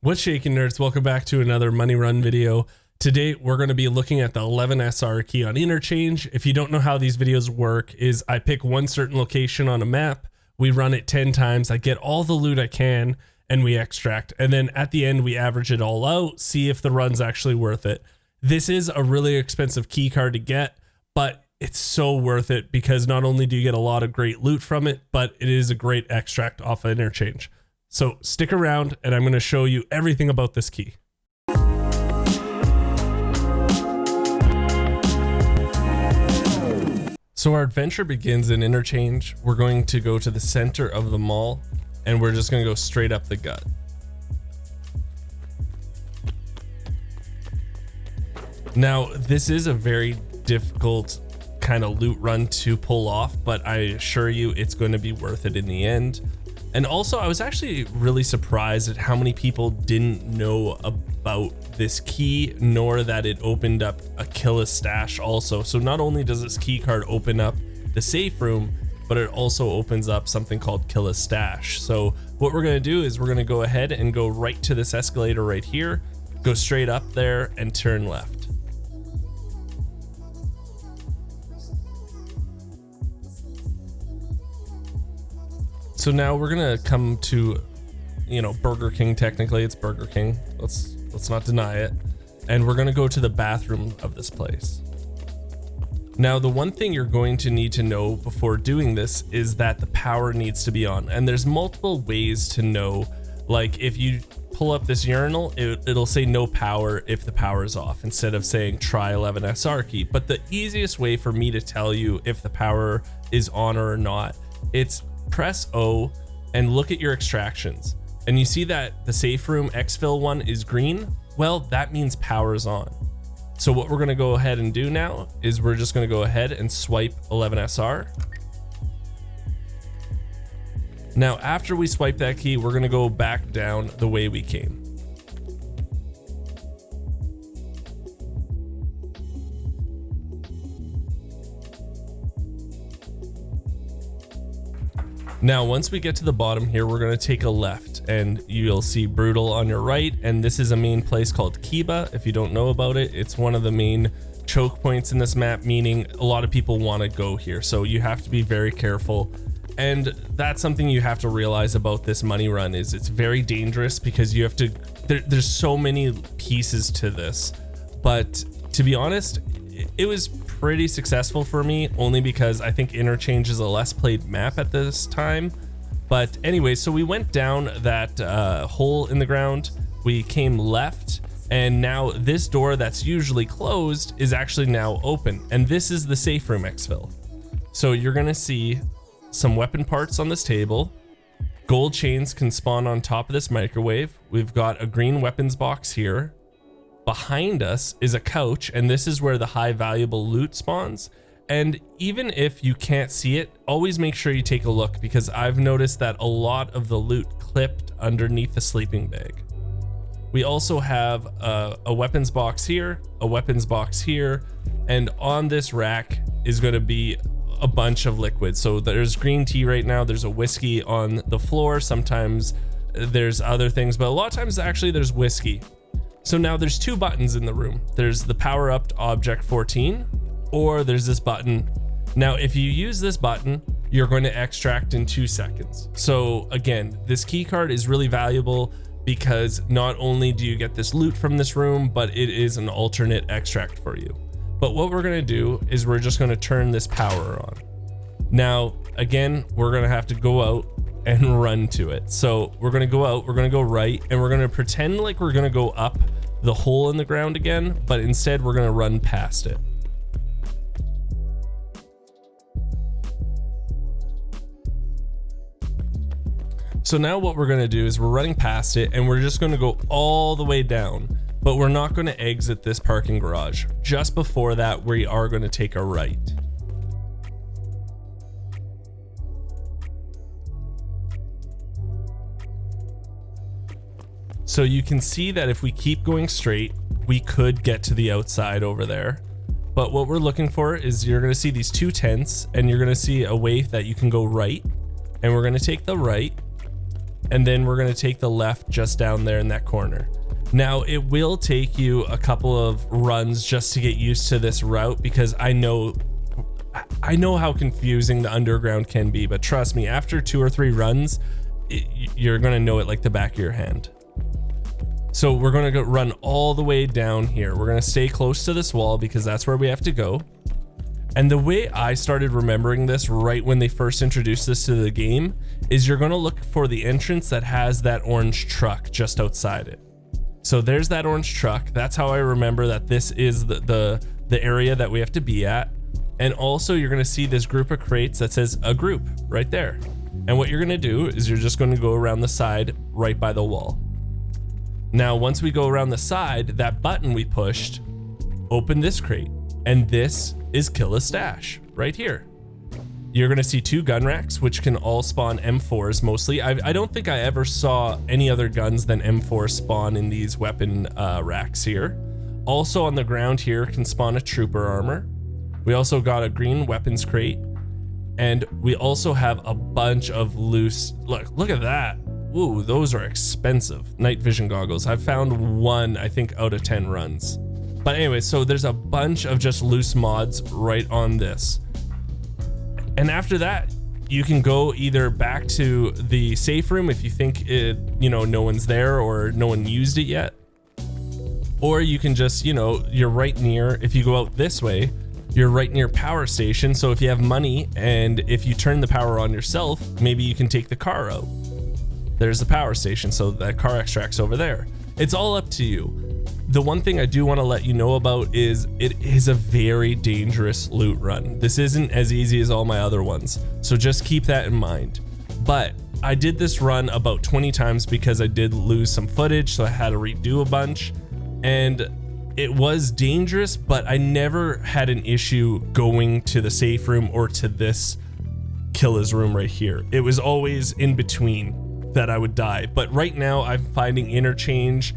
What's shaking, nerds? Welcome back to another money run video. Today we're going to be looking at the 11SR key on Interchange. If you don't know how these videos work, is I pick one certain location on a map, we run it 10 times, I get all the loot I can, and we extract. And then at the end we average it all out, see if the run's actually worth it. This is a really expensive key card to get, but it's so worth it because not only do you get a lot of great loot from it, but it is a great extract off of Interchange. So stick around and I'm going to show you everything about this key. So our adventure begins in Interchange. We're going to go to the center of the mall and we're just going to go straight up the gut. Now, this is a very difficult kind of loot run to pull off, but I assure you it's going to be worth it in the end. And also, I was actually really surprised at how many people didn't know about this key, nor that it opened up a killas stash also. So not only does this key card open up the safe room, but it also opens up something called killas stash. So what we're going to do is we're going to go ahead and go right to this escalator right here, go straight up there and turn left. So now we're gonna come to, Burger King. Technically it's Burger King. Let's not deny it. And we're gonna go to the bathroom of this place. Now, the one thing you're going to need to know before doing this is that the power needs to be on. And there's multiple ways to know. Like if you pull up this urinal, it'll say no power if the power is off instead of saying try 11SR key. But the easiest way for me to tell you if the power is on or not, it's press O and look at your extractions, and you see that the safe room exfil one is green. Well, that means power is on. So what we're going to go ahead and do now is we're just going to go ahead and swipe 11SR. Now after we swipe that key, we're going to go back down the way we came. Now, once we get to the bottom here, we're going to take a left and you'll see Brutal on your right. And this is a main place called Geekseh. If you don't know about it, it's one of the main choke points in this map, meaning a lot of people want to go here. So you have to be very careful. And that's something you have to realize about this money run is it's very dangerous because you have to, there's so many pieces to this. But to be honest, it was pretty successful for me only because I think Interchange is a less played map at this time. But anyway, so we went down that hole in the ground, we came left, and now this door that's usually closed is actually now open, and this is the safe room exfil. So you're gonna see some weapon parts on this table. Gold chains can spawn on top of this microwave. We've got a green weapons box here. Behind us is a couch, and this is where the high valuable loot spawns. And even if you can't see it, always make sure you take a look because I've noticed that a lot of the loot clipped underneath the sleeping bag. We also have a weapons box here, a weapons box here, and on this rack is going to be a bunch of liquids. So there's green tea right now, there's a whiskey on the floor, sometimes there's other things, but a lot of times actually there's whiskey. So now there's two buttons in the room. There's the power up to object 14, or there's this button. Now, if you use this button, you're going to extract in 2 seconds. So again, this key card is really valuable because not only do you get this loot from this room, but it is an alternate extract for you. But what we're going to do is we're just going to turn this power on. Now, again, we're going to have to go out and run to it. So we're going to go out, we're going to go right, and we're going to pretend like we're going to go up the hole in the ground again, but instead we're going to run past it. So now what we're going to do is we're running past it and we're just going to go all the way down, but we're not going to exit this parking garage. Just before that, we are going to take a right. So you can see that if we keep going straight, we could get to the outside over there. But what we're looking for is you're going to see these two tents and you're going to see a way that you can go right, and we're going to take the right. and then we're going to take the left just down there in that corner. Now it will take you a couple of runs just to get used to this route, because I know how confusing the underground can be, but trust me, after 2 or 3 runs, you're going to know it like the back of your hand. So we're going to go run all the way down here. We're going to stay close to this wall because that's where we have to go. And the way I started remembering this right when they first introduced this to the game is you're going to look for the entrance that has that orange truck just outside it. So there's that orange truck. That's how I remember that this is the area that we have to be at. And also you're going to see this group of crates that says a group right there. And what you're going to do is you're just going to go around the side right by the wall. Now, once we go around the side, that button we pushed, open this crate, and this is kill a stash right here. You're going to see 2 gun racks, which can all spawn M4s mostly. I don't think I ever saw any other guns than M4 spawn in these weapon racks here. Also on the ground here can spawn a trooper armor. We also got a green weapons crate, and we also have a bunch of loose, look at that. Ooh, those are expensive. Night vision goggles. I've found 1, I think, out of 10 runs. But anyway, so there's a bunch of just loose mods right on this. And after that, you can go either back to the safe room if you think no one's there or no one used it yet. Or you can just, you're right near, if you go out this way, you're right near power station. So if you have money and if you turn the power on yourself, maybe you can take the car out. There's the power station, so that car extract's over there. It's all up to you. The one thing I do want to let you know about is it is a very dangerous loot run. This isn't as easy as all my other ones, so just keep that in mind. But I did this run about 20 times because I did lose some footage, so I had to redo a bunch. And it was dangerous, but I never had an issue going to the safe room or to this killer's room right here. It was always in between that I would die. But right now I'm finding Interchange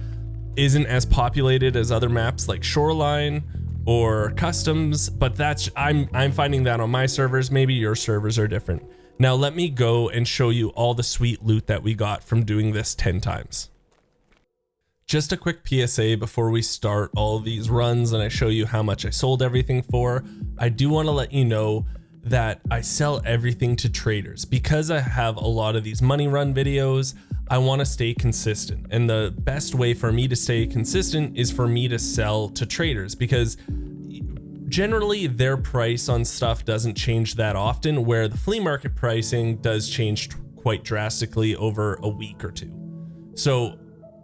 isn't as populated as other maps like Shoreline or Customs, but I'm finding that on my servers. Maybe your servers are different. Now let me go and show you all the sweet loot that we got from doing this 10 times. Just a quick PSA before we start all these runs and I show you how much I sold everything for. I do want to let you know that I sell everything to traders. Because I have a lot of these money run videos, I want to stay consistent. And the best way for me to stay consistent is for me to sell to traders, because generally their price on stuff doesn't change that often, where the flea market pricing does change quite drastically over a week or 2. So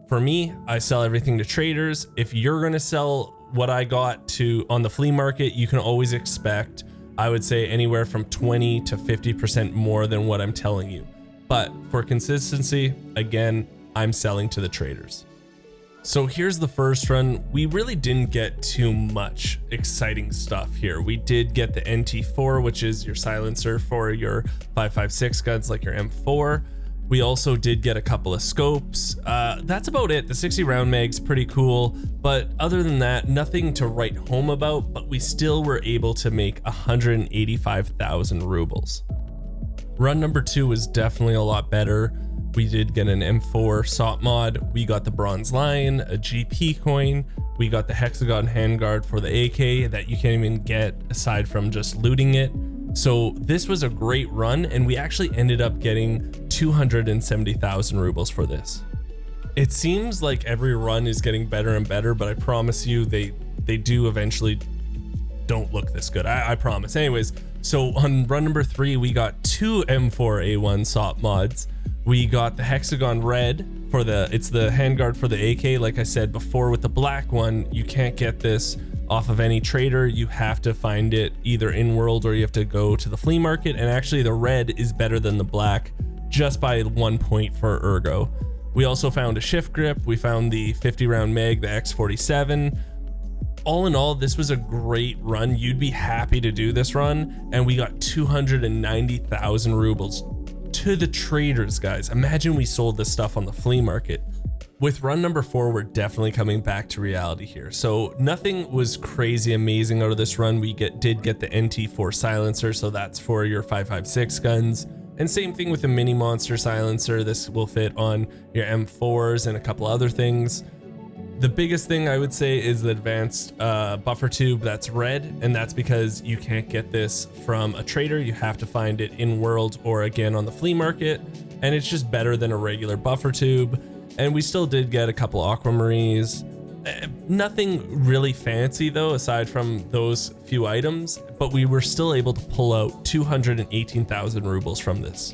for me, I sell everything to traders. If you're going to sell what I got to on the flea market, you can always expect, I would say, anywhere from 20 to 50% more than what I'm telling you. But for consistency, again, I'm selling to the traders. So here's the first run. We really didn't get too much exciting stuff here. We did get the NT4, which is your silencer for your 5.56 guns like your M4. We also did get a couple of scopes. That's about it. The 60 round mag's pretty cool, but other than that, nothing to write home about, but we still were able to make 185,000 rubles. Run number 2 was definitely a lot better. We did get an M4 SOP mod. We got the bronze lion, a GP coin. We got the hexagon handguard for the AK that you can't even get aside from just looting it. So this was a great run, and we actually ended up getting 270,000 rubles for this. It seems like every run is getting better and better, but I promise you they do eventually don't look this good. I promise. Anyways, so on run number 3, we got 2 M4A1 SOP mods. We got the hexagon red for it's the handguard for the AK. Like I said before, with the black one, you can't get this off of any trader. You have to find it either in world or you have to go to the flea market. And actually the red is better than the black just by 1 point for ergo. We also found a shift grip. We found the 50 round mag, the X47. All in all, this was a great run. You'd be happy to do this run, and we got 290,000 rubles to the traders, guys. Imagine we sold this stuff on the flea market. With run number 4, we're definitely coming back to reality here. So nothing was crazy amazing out of this run. We did get the NT4 silencer, so that's for your 5.56 guns. And same thing with the mini monster silencer. This will fit on your M4s and a couple other things. The biggest thing I would say is the advanced buffer tube that's red, and that's because you can't get this from a trader. You have to find it in world or again on the flea market, and it's just better than a regular buffer tube. And we still did get a couple aquamarines. Nothing really fancy though, aside from those few items, but we were still able to pull out 218,000 rubles from this.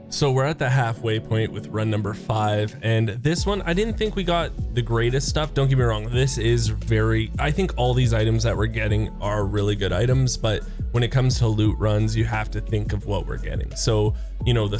So we're at the halfway point with run number 5, and this one, I didn't think we got the greatest stuff. Don't get me wrong, this is I think all these items that we're getting are really good items, but when it comes to loot runs, you have to think of what we're getting. So, you know, the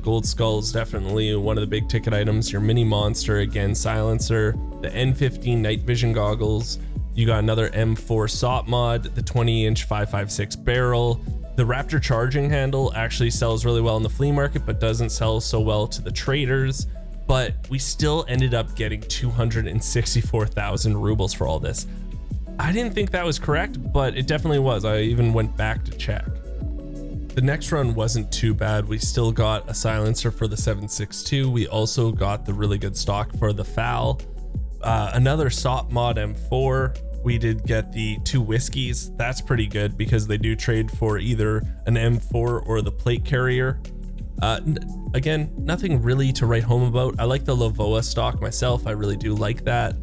gold skull is definitely one of the big ticket items. Your mini monster, again, silencer, the N15 night vision goggles. You got another M4 SOP mod, the 20-inch 5.56 barrel. The Raptor charging handle actually sells really well in the flea market, but doesn't sell so well to the traders. But we still ended up getting 264,000 rubles for all this. I didn't think that was correct, but it definitely was. I even went back to check. The next run wasn't too bad. We still got a silencer for the 7.62. We also got the really good stock for the FAL. Another SOP mod M4. We did get the 2 whiskeys. That's pretty good because they do trade for either an M4 or the plate carrier. Again, nothing really to write home about. I like the Lavoa stock myself. I really do like that.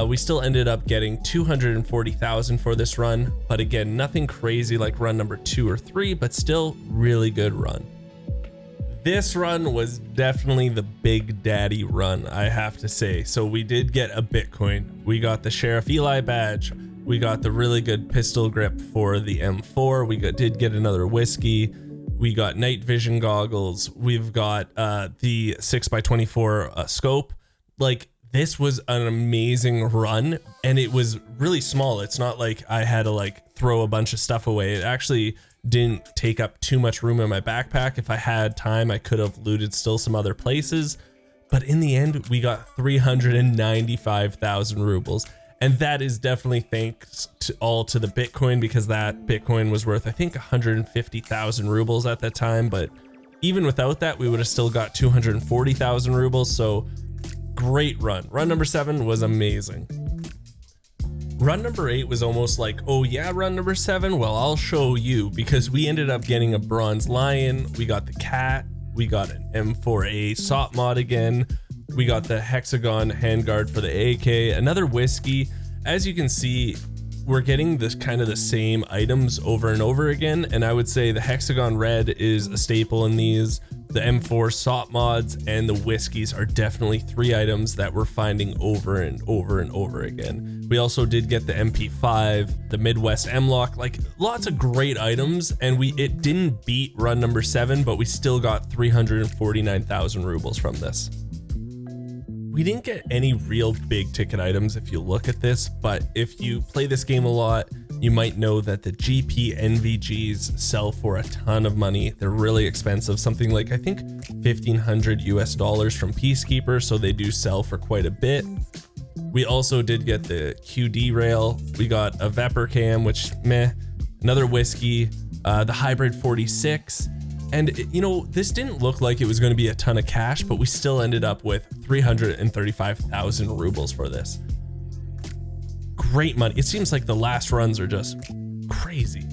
We still ended up getting 240,000 for this run, but again, nothing crazy like run number 2 or 3, but still really good run. This run was definitely the big daddy run, I have to say. So we did get a Bitcoin. We got the Sheriff Eli badge. We got the really good pistol grip for the M4. We did get another whiskey. We got night vision goggles. We've got the 6x24 scope. Like, this was an amazing run, and it was really small. It's not like I had to like throw a bunch of stuff away. It actually didn't take up too much room in my backpack. If I had time, I could have looted still some other places, but in the end we got 395,000 rubles, and that is definitely thanks to the Bitcoin, because that Bitcoin was worth I think 150,000 rubles at that time. But even without that, we would have still got 240,000 rubles. So great run. Run number 7 was amazing. Run number 8 was almost like, oh yeah, run number 7, well, I'll show you, because we ended up getting a bronze lion. We got the cat. We got an M4A SOP mod again. We got the hexagon handguard for the AK, another whiskey. As you can see, we're getting this kind of the same items over and over again, and I would say the hexagon red is a staple in these. The M4 SOP mods and the whiskeys are definitely 3 items that we're finding over and over and over again. We also did get the MP5, the Midwest M-Lock, like lots of great items, and it didn't beat run number 7, but we still got 349,000 rubles from this. We didn't get any real big ticket items if you look at this, but if you play this game a lot, you might know that the GP NVGs sell for a ton of money. They're really expensive, something like I think $1,500 US from Peacekeeper, so they do sell for quite a bit. We also did get the QD rail. We got a Vapor Cam, which meh, another whiskey, the Hybrid 46. And you know, this didn't look like it was going to be a ton of cash, but we still ended up with 335,000 rubles for this. Great money. It seems like the last runs are just crazy.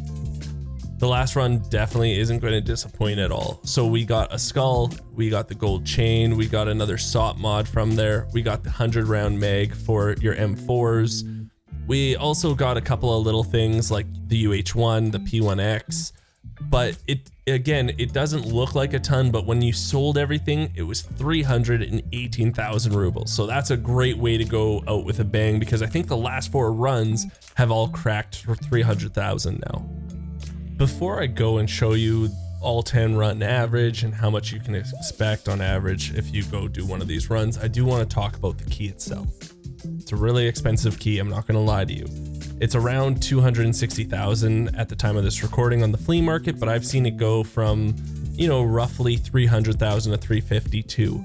The last run definitely isn't going to disappoint at all. So we got a skull, we got the gold chain, we got another SOP mod from there, we got the 100-round mag for your M4s. We also got a couple of little things like the UH1, the P1X, but it doesn't look like a ton, but when you sold everything, it was 318,000 rubles. So that's a great way to go out with a bang, because I think the last 4 runs have all cracked for 300,000 now. Before I go and show you all 10 run average and how much you can expect on average if you go do one of these runs, I do want to talk about the key itself. It's a really expensive key, I'm not going to lie to you. It's around 260,000 at the time of this recording on the flea market, but I've seen it go from, you know, roughly 300,000 to 352.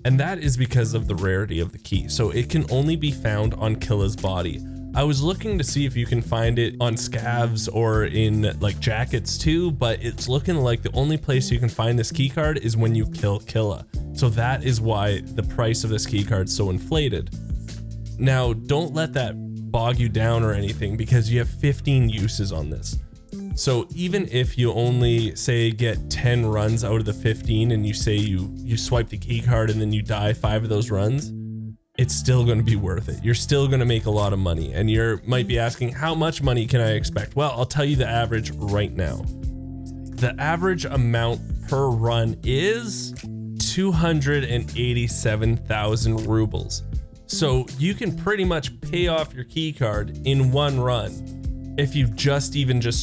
And that is because of the rarity of the key. So it can only be found on Killas' body. I was looking to see if you can find it on scavs or in like jackets too, but it's looking like the only place you can find this keycard is when you kill Killa. So that is why the price of this keycard is so inflated. Now, don't let that bog you down or anything, because you have 15 uses on this. So even if you only say get 10 runs out of the 15 and you say you swipe the keycard and then you die 5 of those runs, it's still going to be worth it. You're still going to make a lot of money, and you might be asking, how much money can I expect? Well, I'll tell you the average right now. The average amount per run is 287,000 rubles. So you can pretty much pay off your keycard in one run if you've just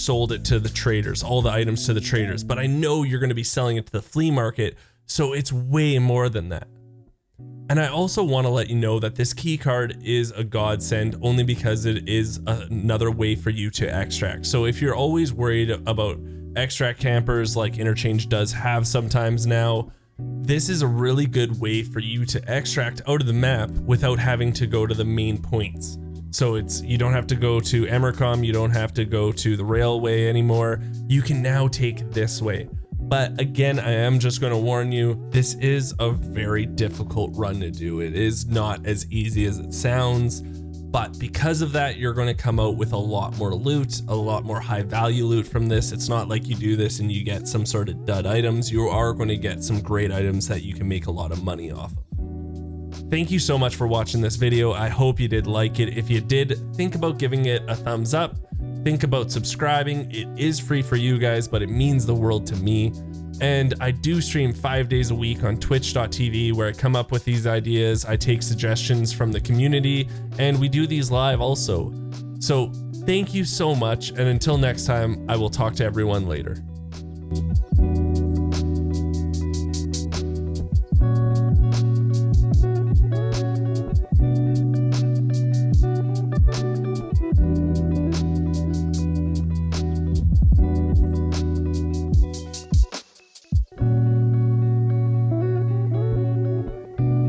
sold it to the traders, all the items to the traders. But I know you're going to be selling it to the flea market, so it's way more than that. And I also want to let you know that this keycard is a godsend only because it is another way for you to extract. So if you're always worried about extract campers like Interchange does have sometimes now, this is a really good way for you to extract out of the map without having to go to the main points. So you don't have to go to Emercom, you don't have to go to the railway anymore. You can now take this way. But again, I am just going to warn you, this is a very difficult run to do. It is not as easy as it sounds, but because of that, you're going to come out with a lot more loot, a lot more high value loot from this. It's not like you do this and you get some sort of dud items. You are going to get some great items that you can make a lot of money off of. Thank you so much for watching this video. I hope you did like it. If you did, think about giving it a thumbs up. Think about subscribing. It is free for you guys, but it means the world to me. And I do stream 5 days a week on twitch.tv, where I come up with these ideas. I take suggestions from the community, and we do these live also. So thank you so much. And until next time, I will talk to everyone later.